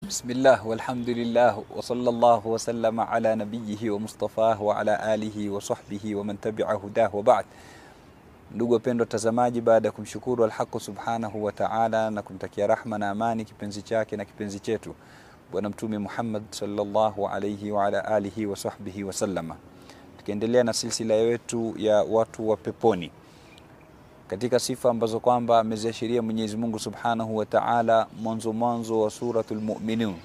بسم الله والحمد لله وصلى الله وسلم على نبيه ومصطفاه وعلى آله وصحبه ومن تبع هداه وبعد. Ndugu wapendwa watazamaji, baada ya kumshukuru Al-Haq Subhanahu wa Ta'ala na kumtakia rahma na amani kipenzi chake na kipenzi chetu Bwana Mtume Muhammad sallallahu alayhi wa ala alihi wa sahbihi wa sallama, tukiendelea na silsila yetu ya watu wa peponi katika sifa ambazo kwamba ameziashiria Mwenyezi Mungu Subhanahu wa Ta'ala mwanzo wa suratul Mu'minun.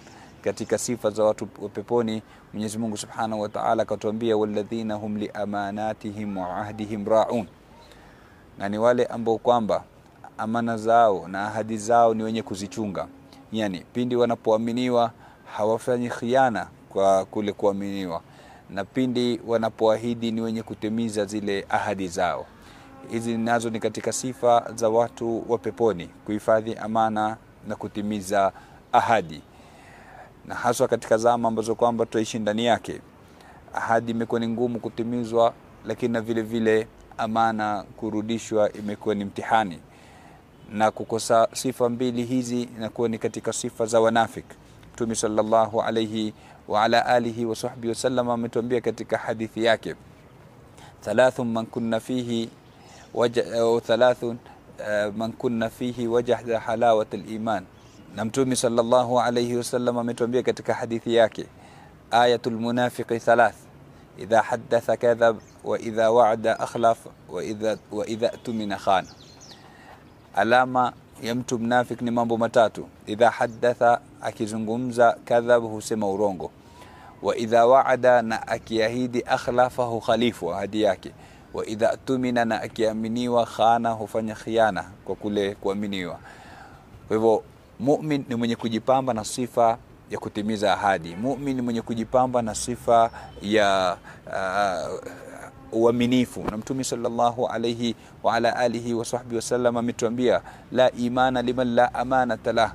Katika sifa za watu wa peponi Mwenyezi Mungu Subhanahu wa Ta'ala akatuambia, walladhina hum li amanatihim wa ahdihim ra'un, na ni wale ambao kwamba amana zao na ahadi zao ni wenye kuzichunga. Yani pindi wanapoaminiwa hawafanyi khiana kwa kule kuaminiwa, na pindi wanapoahidi ni wenye kutimiza zile ahadi zao. Hizi nazo ni katika sifa za watu wa peponi, kuhifadhi amana na kutimiza ahadi. Na haswa katika zama ambazo kwamba tuishi ndani yake, ahadi imekuwa ni ngumu kutimizwa, lakini na vile vile amana kurudishwa imekuwa ni mtihani. Na kukosa sifa mbili hizi inakuwa ni katika sifa za wanafik. Mtume sallallahu alayhi wa ala alihi wa sahbihi wasallam ametuambia katika hadithi yake, thalathun man kunna fihi wajahda halawat al-iman. Na Mtume sallallahu alayhi wasallam ametuambia katika hadithi yake, ayatul munafiqi thalath, idha haddatha kadhab wa idha wa'ada akhlaf wa idha tumina khana. Alama ya mtu mnafik ni mambo matatu: idha haddatha, akizungumza; kadhab, husema urongo; wa idha wa'ada, na akiahidi; akhlafahu, khalifu ahadi yake; wa idha tumina, na akiaminiwa; khana, hufanya khiana kwa kule kuaminiwa. Kwa hivyo mu'min ni mwenye kujipamba na sifa ya kutimiza ahadi. Mu'min ni mwenye kujipamba na sifa ya uaminifu. Na Mtume sallallahu alayhi wa ala alihi wa sahbihi wasallam ametuambia, la imana liman la amanata lah,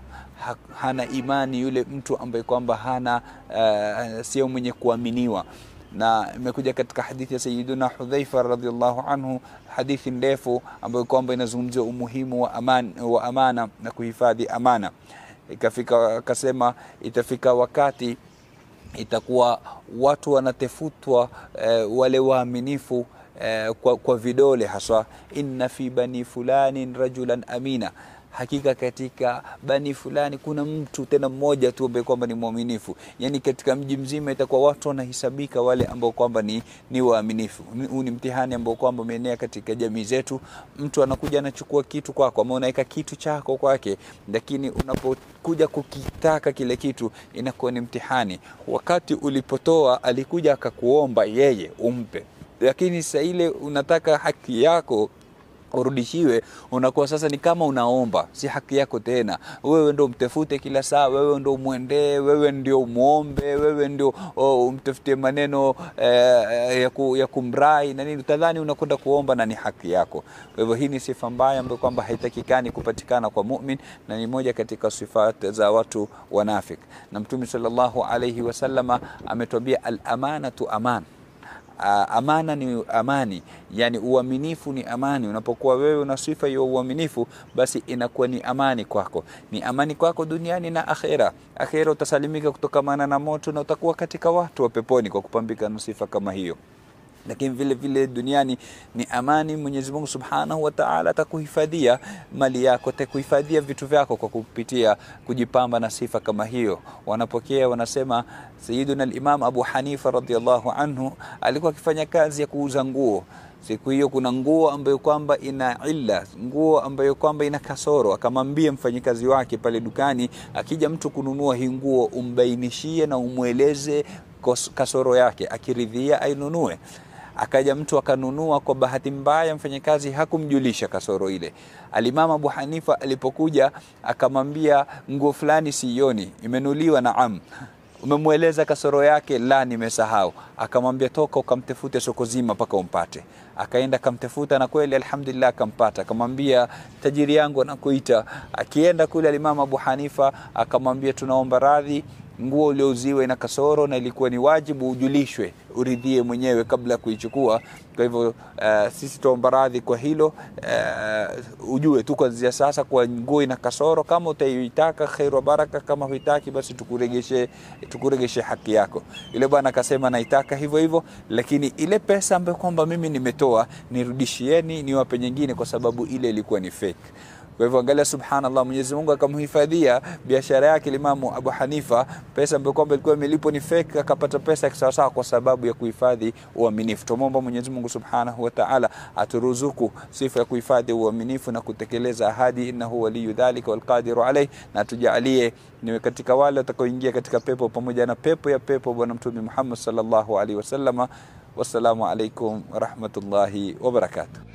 hana imani yule mtu ambaye kwamba hana sio mwenye kuaminiwa. Na imekuja katika hadithi ya Sayyiduna Hudhaifa radhiyallahu anhu, hadithi ndefu ambayo kwamba inazungumzia umuhimu wa amana na kuhifadhi amana. Akasema itafika wakati itakuwa watu wanatefutwa wale waaminifu kwa vidole haswa, inna fi bani fulani rajulan amina, hakika katika bani fulani kuna mtu tena mmoja tu ambaye kwamba ni muaminifu. Yani katika mji mzima itakuwa watu wanahesabika wale ambao kwamba ni waaminifu. Huu ni mtihani ambao kwamba umeenea katika jamii zetu. Mtu anakuja anachukua kitu kwako, ama unaweka kitu chako kwake, lakini unapokuja kukitaka kile kitu inakuwa ni mtihani. Wakati ulipotoa alikuja akakuomba yeye umpe, lakini sasa ile unataka haki yako urudishiwe, unakuwa sasa ni kama unaomba, si haki yako tena. Wewe ndio mtafute kila saa, wewe ndio muendee, wewe ndio muombe, wewe ndio umtafutie maneno ya kumrai na nini, utadhani unakwenda kuomba na ni haki yako. Kwa hivyo hii ni sifa mbaya ambayo kwamba haitakikani kupatikana kwa mu'min, na ni moja katika sifa za watu wanafik. Na Mtume sallallahu alayhi wasallama ametuambia, al-amanatu aman, amana ni amani, yani uaminifu ni amani. Unapokuwa wewe una sifa ya uaminifu, basi inakuwa ni amani kwako, ni amani kwako duniani na akhera. Akhera utasalimika kutokamana na moto na utakuwa katika watu wa peponi kwa kupambika na sifa kama hiyo. Lakini vile vile duniani ni amani. Mwenyezi Mungu Subhanahu wa Ta'ala atakuhifadhia mali yako, atakuhifadhia vitu vyako kwa kupitia kujipamba na sifa kama hiyo. Wanapokea wanasema, Sayyiduna al-Imam Abu Hanifa radhiyallahu anhu alikuwa akifanya kazi ya kuuza nguo. Siku hiyo kuna nguo ambayo kwamba ina illa, nguo ambayo kwamba ina kasoro. Akamwambia mfanyikazi wake pale dukani, akija mtu kununua hii nguo umbainishie na umueleze kasoro yake, akiridhia ainunue. Akaja mtu akanunua, kwa bahati mbaya mfanyakazi hakumjulisha kasoro ile. Al-Imam Abu Hanifa alipokuja akamwambia, nguo fulani sioni, imenuliwa. Naam. Umemueleza kasoro yake? La, nimesahau. Akamwambia, toka ukamtafute soko zima mpaka umpate. akaenda kamtafuta, na kweli alhamdulillah akampata. Akamwambia tajiri yangu anakuita. Akienda kule Imam Abu Hanifa akamwambia, tunaomba radhi, nguo uliouziwa ina kasoro na ilikuwa ni wajibu ujulishwe, uridhie mwenyewe kabla kuichukua. Kwa hivyo sisi tuomba radhi kwa hilo, ujue tu kuanzia sasa kwa nguo ina kasoro, kama utaitaka khair wa baraka, kama huitaki basi tukuregeshe haki yako. Ile bwana akasema naitaka hivyo hivyo, lakini ile pesa ambayo kwamba mimi nimetoa nirudishieni, niwape nyingine, kwa sababu ile ilikuwa ni fake. Kwa hivyo angalia, subhanallah, Mwenyezi Mungu akamhifadhia biashara yake Imam Abu Hanifa. Pesa ambayo kwamba ilikuwa imelipo ni fake, akapata pesa sawa sawa kwa sababu ya kuhifadhi uaminifu. Tumomba Mwenyezi Mungu Subhanahu wa Ta'ala aturuzuku sifa ya kuhifadhi uaminifu na kutekeleza ahadi, innahu waliyu dhalika wal qadiru alayh, na tujalie niwe katika wale watakaoingia katika pepo pamoja na pepo ya pepo Bwana Mtume Muhammad sallallahu alaihi wasallam. Wassalamu alaikum wa rahmatullahi wa barakatuh.